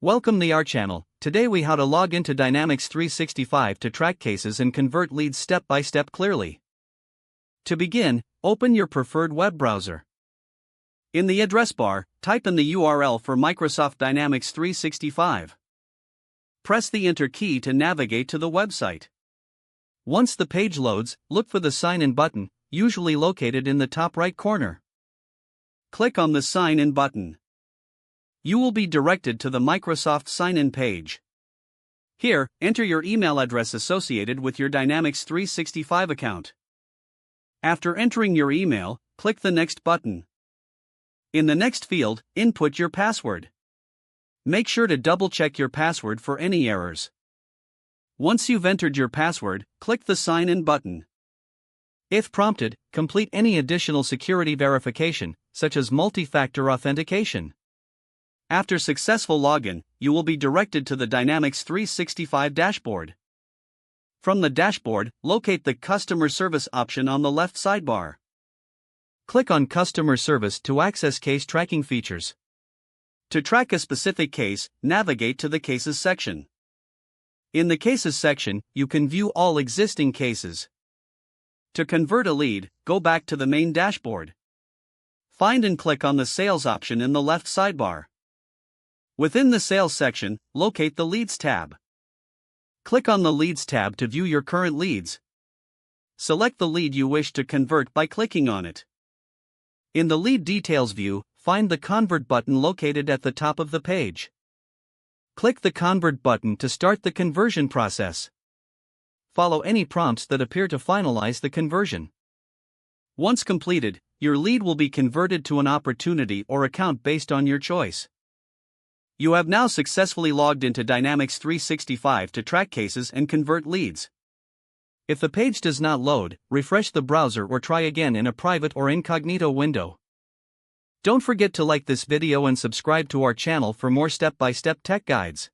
Welcome to our channel. Today we how to log into Dynamics 365 to track cases and convert leads step by step clearly. To begin, open your preferred web browser. In the address bar, type in the URL for Microsoft Dynamics 365. Press the Enter key to navigate to the website. Once the page loads, look for the Sign In button, usually located in the top right corner. Click on the Sign In button. You will be directed to the Microsoft Sign-In page. Here, enter your email address associated with your Dynamics 365 account. After entering your email, click the Next button. In the next field, input your password. Make sure to double-check your password for any errors. Once you've entered your password, click the Sign In button. If prompted, complete any additional security verification, such as multi-factor authentication. After successful login, you will be directed to the Dynamics 365 dashboard. From the dashboard, locate the Customer Service option on the left sidebar. Click on Customer Service to access case tracking features. To track a specific case, navigate to the Cases section. In the Cases section, you can view all existing cases. To convert a lead, go back to the main dashboard. Find and click on the Sales option in the left sidebar. Within the Sales section, locate the Leads tab. Click on the Leads tab to view your current leads. Select the lead you wish to convert by clicking on it. In the Lead Details view, find the Convert button located at the top of the page. Click the Convert button to start the conversion process. Follow any prompts that appear to finalize the conversion. Once completed, your lead will be converted to an opportunity or account based on your choice. You have now successfully logged into Dynamics 365 to track cases and convert leads. If the page does not load, refresh the browser or try again in a private or incognito window. Don't forget to like this video and subscribe to our channel for more step-by-step tech guides.